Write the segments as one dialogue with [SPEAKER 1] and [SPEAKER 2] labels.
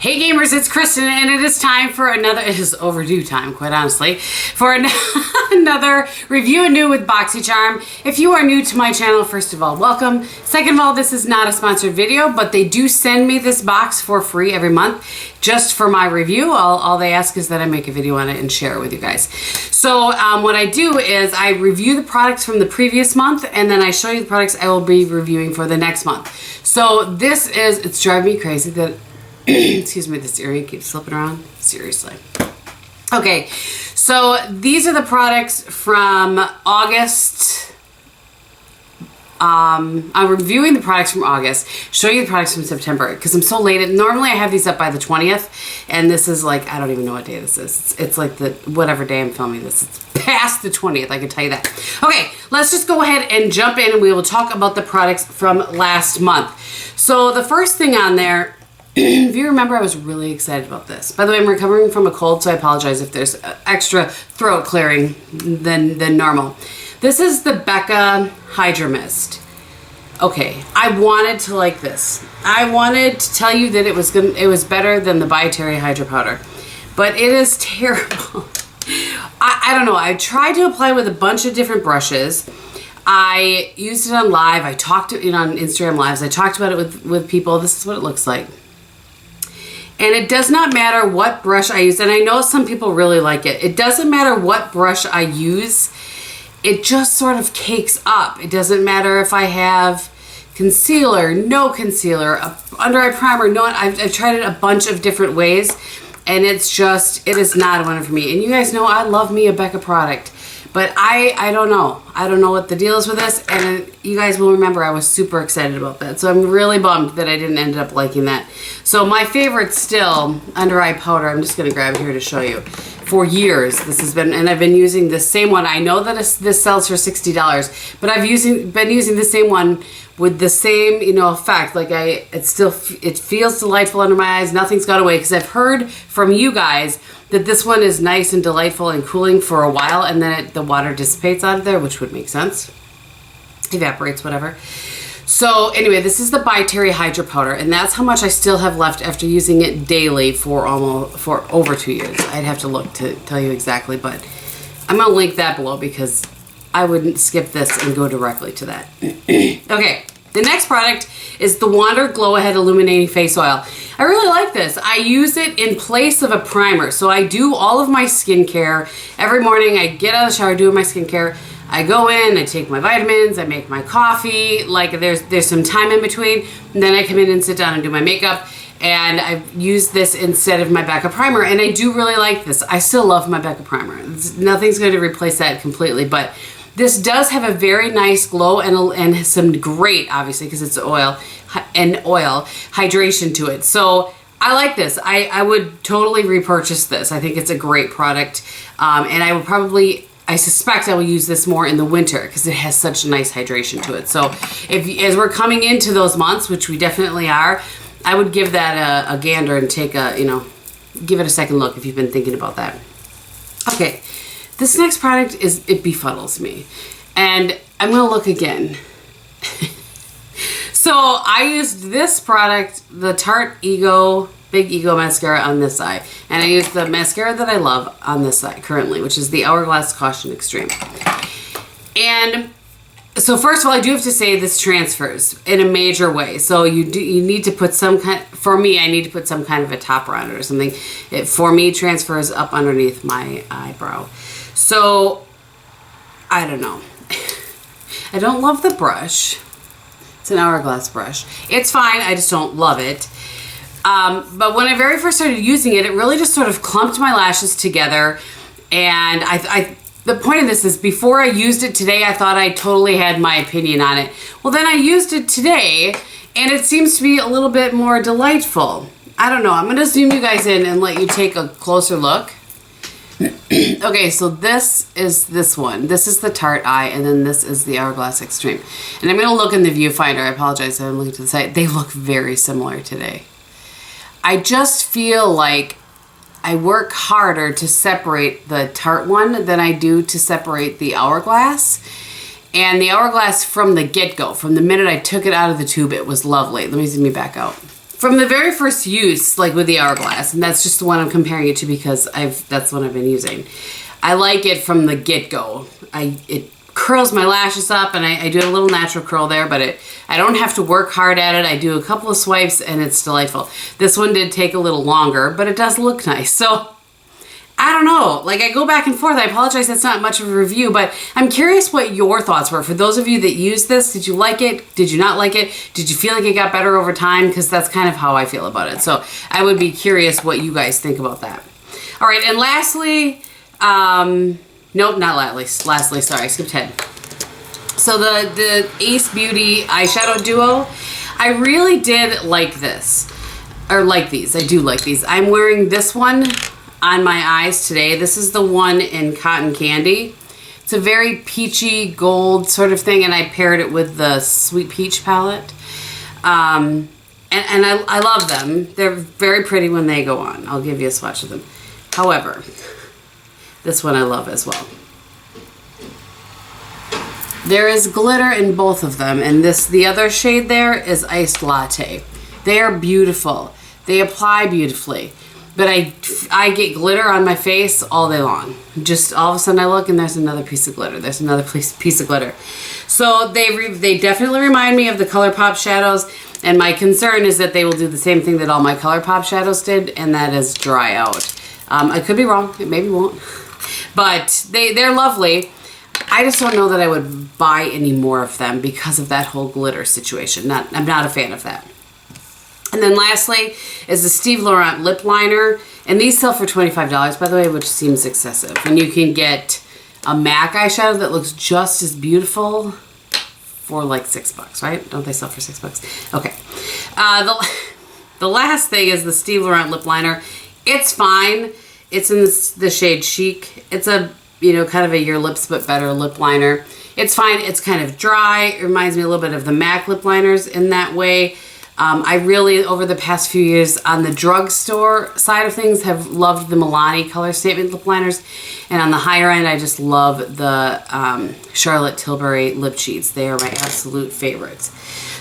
[SPEAKER 1] Hey gamers, it's Kristin, and it is time for another, it is overdue time, quite honestly, for another review anew with BoxyCharm. If you are new to my channel, first of all, welcome. Second of all, this is not a sponsored video, but they do send me this box for free every month, just for my review. All they ask is that I make a video on it and share it with you guys. So what I do is I review the products from the previous month, and then I show you the products I will be reviewing for the next month. So this is, it's driving me crazy that excuse me, this earring keeps slipping around. Seriously. Okay, so these are the products from August. I'm reviewing the products from August, showing you the products from September, because I'm so late. Normally I have these up by the 20th, and this is like, I don't even know what day this is. It's like the, whatever day I'm filming this. It's past the 20th, I can tell you that. Okay, let's just go ahead and jump in, and we will talk about the products from last month. So the first thing on there, if you remember, I was really excited about this. By the way, I'm recovering from a cold, so I apologize if there's extra throat clearing than normal. This is the Becca Hydra Mist. Okay, I wanted to like this. I wanted to tell you that it was better than the By Terry Hydra Powder, but it is terrible. I don't know. I tried to apply with a bunch of different brushes. I used it on live. I talked to it on Instagram Lives. I talked about it with people. This is what it looks like. And it does not matter what brush I use, and I know some people really like it. It doesn't matter what brush I use, it just sort of cakes up. It doesn't matter if I have concealer, no concealer, under eye primer, no. I've tried it a bunch of different ways, and it's just, it is not a winner for me. And you guys know I love me a Becca product, but I don't know. I don't know what the deal is with this, and you guys will remember I was super excited about that. So I'm really bummed that I didn't end up liking that. So my favorite still, under eye powder, I'm just gonna grab it here to show you. For years, this has been, and I've been using the same one. I know that this sells for $60, but I've been using the same one with the same, effect. Like it feels delightful under my eyes. Nothing's gone away, because I've heard from you guys that this one is nice and delightful and cooling for a while, and then the water dissipates out of there, which would make sense. Evaporates, whatever. So anyway, this is the By Terry Hydra Powder, and that's how much I still have left after using it daily for over 2 years. I'd have to look to tell you exactly, but I'm gonna link that below because I wouldn't skip this and go directly to that. Okay, the next product is the Wander Glow Ahead Illuminating Face Oil. I really like this. I use it in place of a primer. So I do all of my skincare. Every morning I get out of the shower doing my skincare. I go in, I take my vitamins, I make my coffee, like there's some time in between, and then I come in and sit down and do my makeup, and I've used this instead of my Becca primer, and I do really like this. I still love my Becca primer. Nothing's going to replace that completely, but this does have a very nice glow and some great, obviously, because it's oil, hydration to it. So I like this. I would totally repurchase this. I think it's a great product, and I will probably, I suspect I will use this more in the winter because it has such nice hydration to it. So as we're coming into those months, which we definitely are, I would give that a gander and take a, give it a second look if you've been thinking about that. Okay, this next product it befuddles me. And I'm gonna look again. So I used this product, the Tarte Big Ego mascara on this eye, and I use the mascara that I love on this side currently, which is the Hourglass Caution Extreme. And so first of all, I do have to say this transfers in a major way. So you need to put some kind, for me, I need to put some kind of a topper on it or something. It, for me, transfers up underneath my eyebrow. So I don't know. I don't love the brush. It's an Hourglass brush. It's fine, I just don't love it. But when I very first started using it, it really just sort of clumped my lashes together. And the point of this is, before I used it today, I thought I totally had my opinion on it. Well, then I used it today, and it seems to be a little bit more delightful. I don't know. I'm going to zoom you guys in and let you take a closer look. Okay, so this is this one. This is the Tarte Eye, and then this is the Hourglass Extreme. And I'm going to look in the viewfinder. I apologize, I'm looking to the side. They look very similar today. I just feel like I work harder to separate the Tarte one than I do to separate the Hourglass. And the Hourglass, from the get-go, from the minute I took it out of the tube, it was lovely. Let me zoom me back out. from the very first use, like with the Hourglass, and that's just the one I'm comparing it to because that's the one I've been using. I like it from the get-go. It curls my lashes up, and I do a little natural curl there, but I don't have to work hard at it. I do a couple of swipes, and it's delightful. This one did take a little longer, but it does look nice. So I don't know. Like, I go back and forth. I apologize that's not much of a review, but I'm curious what your thoughts were. For those of you that use this, did you like it? Did you not like it? Did you feel like it got better over time? Because that's kind of how I feel about it. So I would be curious what you guys think about that. All right, and lastly, nope, not lastly, sorry, I skipped ahead. So the Ace Beauty eyeshadow duo, I really did like this, or like these. I do like these. I'm wearing this one on my eyes today. This is the one in Cotton Candy. It's a very peachy gold sort of thing, and I paired it with the Sweet Peach palette. And I love them. They're very pretty when they go on. I'll give you a swatch of them. However, this one I love as well. There is glitter in both of them, and the other shade there is Iced Latte. They are beautiful. They apply beautifully. But I get glitter on my face all day long. Just all of a sudden I look and there's another piece of glitter. There's another piece of glitter. So they definitely remind me of the ColourPop shadows. And my concern is that they will do the same thing that all my ColourPop shadows did, and that is dry out. I could be wrong. It maybe won't. But they're lovely. I just don't know that I would buy any more of them because of that whole glitter situation. I'm not a fan of that. And then lastly is the Steve Laurent lip liner. And these sell for $25, by the way, which seems excessive. And you can get a MAC eyeshadow that looks just as beautiful for like $6, right? Don't they sell for $6? Okay. The last thing is the Steve Laurent lip liner. It's fine. It's in the shade Chic. It's a, kind of a Your Lips But Better lip liner. It's fine. It's kind of dry. It reminds me a little bit of the MAC lip liners in that way. I really, over the past few years, on the drugstore side of things, have loved the Milani Color Statement lip liners. And on the higher end, I just love the Charlotte Tilbury lip cheats. They are my absolute favorites.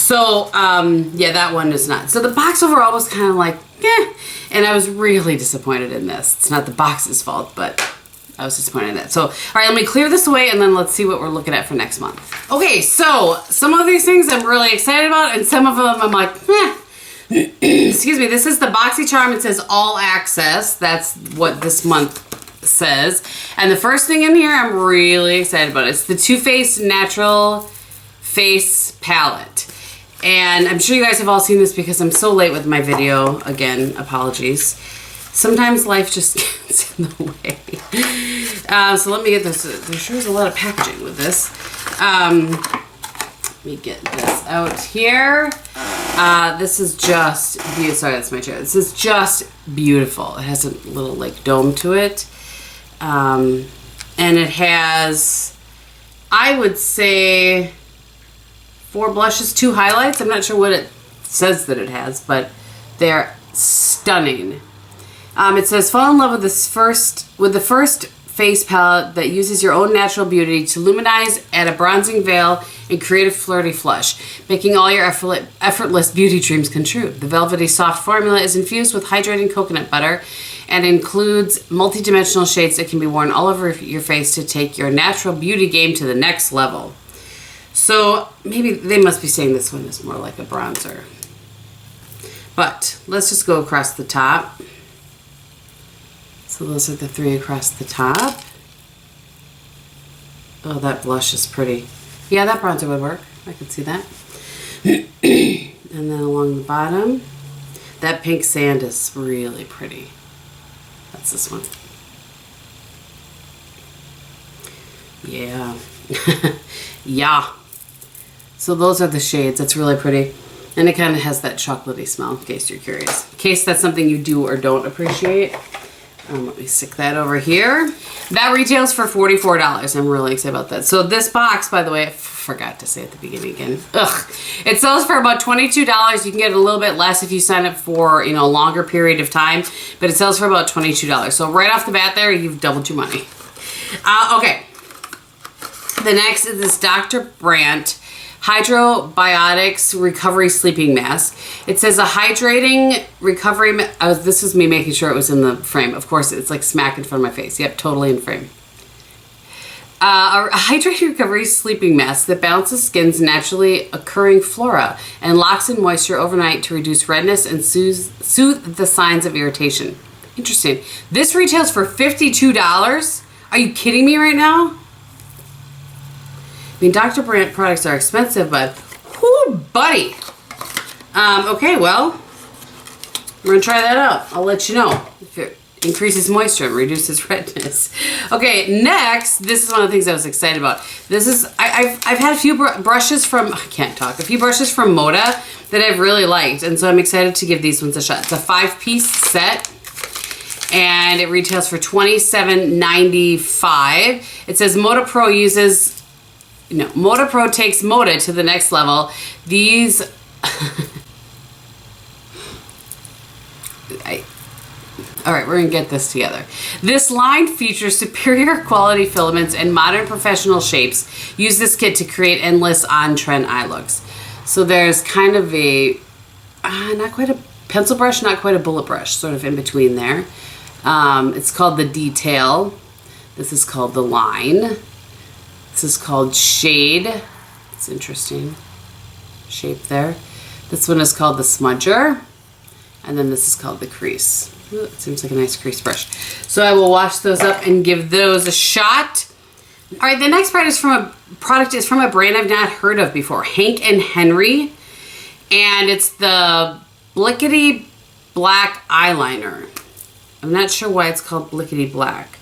[SPEAKER 1] So, yeah, that one is not. So the box overall was kind of like, eh. And I was really disappointed in this. It's not the box's fault, but I was disappointed in that. So, all right, let me clear this away and then let's see what we're looking at for next month. Okay, so some of these things I'm really excited about, and some of them I'm like, eh. Excuse me, this is the BoxyCharm. It says all access. That's what this month says. And the first thing in here I'm really excited about. It's the Too Faced Natural Face Palette. And I'm sure you guys have all seen this because I'm so late with my video. Again, apologies. Sometimes life just gets in the way. So let me get this. There sure is a lot of packaging with this. Let me get this out here. This is just beautiful. Sorry, that's my chair. This is just beautiful. It has a little like dome to it. And it has, I would say, 4 blushes, 2 highlights. I'm not sure what it says that it has, but they're stunning. It says, fall in love with the first face palette that uses your own natural beauty to luminize, add a bronzing veil, and create a flirty flush, making all your effortless beauty dreams come true. The velvety soft formula is infused with hydrating coconut butter and includes multi-dimensional shades that can be worn all over your face to take your natural beauty game to the next level. So maybe they must be saying this one is more like a bronzer. But let's just go across the top. So those are the 3 across the top. Oh, that blush is pretty. Yeah, that bronzer would work. I could see that. And then along the bottom, that pink sand is really pretty. That's this one. Yeah. Yeah. So those are the shades. That's really pretty. And it kind of has that chocolatey smell, in case you're curious. In case that's something you do or don't appreciate. Let me stick that over here. That retails for $44. I'm really excited about that. So this box, by the way, I forgot to say at the beginning again. Ugh. It sells for about $22. You can get a little bit less if you sign up for, a longer period of time. But it sells for about $22. So right off the bat there, you've doubled your money. Okay. The next is this Dr. Brandt Hydrobiotics Recovery Sleeping Mask. It says a hydrating recovery, this is me making sure it was in the frame. Of course, it's like smack in front of my face. Yep, totally in frame. A hydrating recovery sleeping mask that balances skin's naturally occurring flora and locks in moisture overnight to reduce redness and soothe the signs of irritation. Interesting. This retails for $52. Are you kidding me right now? I mean, Dr. Brandt products are expensive, but whoo, buddy. Okay, well, we're gonna try that out. I'll let you know if it increases moisture and reduces redness. Okay, next, this is one of the things I was excited about. This is, I've had a few brushes from, I can't talk, a few brushes from Moda that I've really liked, and so I'm excited to give these ones a shot. It's a 5-piece set, and it retails for $27.95. It says Moda Pro uses, Moda Pro takes Moda to the next level. These, all right, we're gonna get this together. This line features superior quality filaments and modern professional shapes. Use this kit to create endless on-trend eye looks. So there's kind of a, not quite a pencil brush, not quite a bullet brush, sort of in between there. It's called the Detail. This is called the Line. This is called Shade. It's interesting shape there. This one is called the Smudger. And then this is called the Crease. Ooh, it seems like a nice crease brush. So I will wash those up and give those a shot. All right, the next product is from a brand I've not heard of before, Hank and Henry. And it's the Blickety Black Eyeliner. I'm not sure why it's called Blickety Black.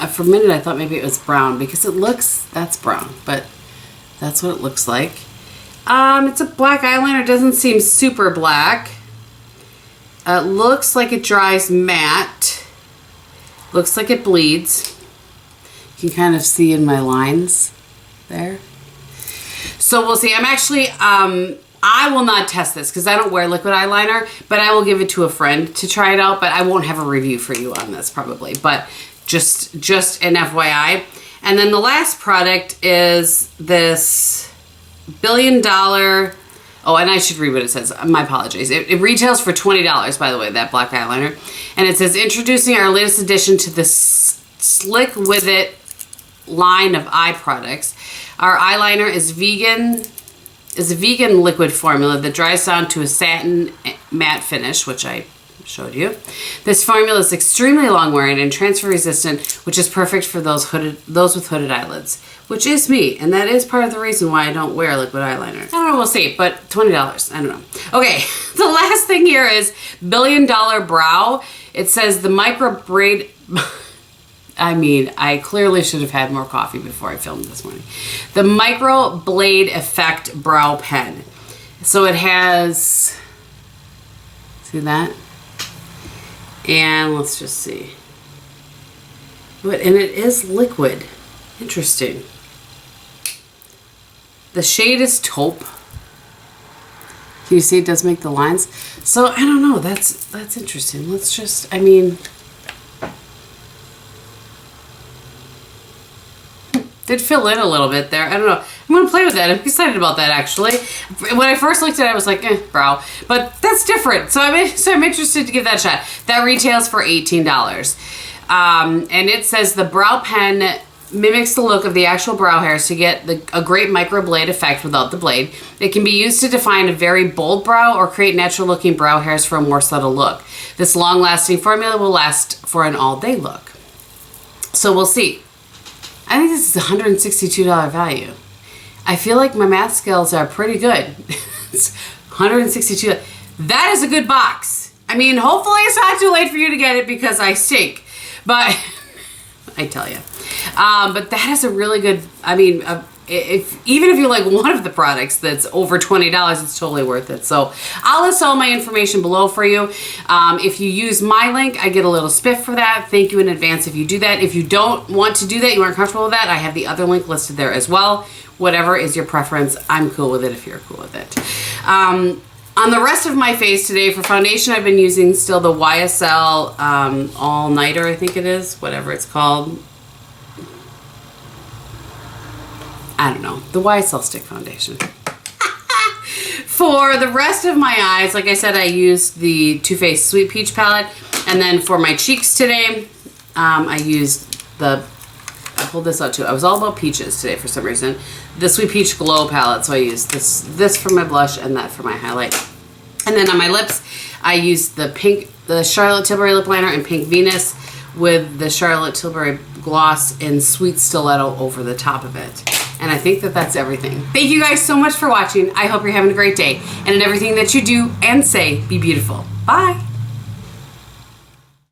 [SPEAKER 1] For a minute I thought maybe it was brown because it looks, that's brown, but that's what it looks like. It's a black eyeliner. It doesn't seem super black. It looks like it dries matte. Looks like it bleeds. You can kind of see in my lines there. So we'll see. I'm actually, I will not test this because I don't wear liquid eyeliner, but I will give it to a friend to try it out, but I won't have a review for you on this probably, but just an FYI. And then the last product is this $1 billion, oh, and I should read what it says. My apologies. It retails for $20, by the way, that black eyeliner. And it says, introducing our latest addition to the Slick With It line of eye products. Our eyeliner is a vegan liquid formula that dries down to a satin matte finish, which I showed you. This formula is extremely long wearing and transfer resistant, which is perfect for those with hooded eyelids, which is me, and that is part of the reason why I don't wear liquid eyeliner. I don't know, we'll see, but $20, I don't know. Okay, the last thing here is $1 Billion Brow. It says the micro braid, I mean, I clearly should have had more coffee before I filmed this morning. The Micro Blade Effect Brow Pen. So it has, see that? And let's just see. And it is liquid. Interesting. The shade is taupe. Can you see it does make the lines? So I don't know. That's interesting. Let's just, I mean, did fill in a little bit there. I don't know. I'm gonna play with that. I'm excited about that actually. When I first looked at it, I was like, brow. But that's different. So I'm interested to give that a shot. That retails for $18. And it says the brow pen mimics the look of the actual brow hairs to get a great microblade effect without the blade. It can be used to define a very bold brow or create natural looking brow hairs for a more subtle look. This long lasting formula will last for an all day look. So we'll see. I think this is a $162 value. I feel like my math skills are pretty good. It's $162. That is a good box. I mean, hopefully it's not too late for you to get it because I stink. But I tell you. But that is a really good, I mean, even if you like one of the products that's over $20, it's totally worth it. So I'll list all my information below for you. If you use my link, I get a little spiff for that. Thank you in advance if you do that. If you don't want to do that, you aren't comfortable with that, I have the other link listed there as well. Whatever is your preference, I'm cool with it if you're cool with it. On the rest of my face today, for foundation, I've been using still the YSL All Nighter, I think it is, whatever it's called. I don't know, the YSL Stick Foundation. For the rest of my eyes, like I said, I used the Too Faced Sweet Peach palette. And then for my cheeks today, I used I pulled this out too. I was all about peaches today for some reason. The Sweet Peach Glow palette. So I used this for my blush and that for my highlight. And then on my lips, I used the Charlotte Tilbury lip liner in Pink Venus with the Charlotte Tilbury gloss in Sweet Stiletto over the top of it. And I think that that's everything. Thank you guys so much for watching. I hope you're having a great day. And in everything that you do and say, be beautiful. Bye.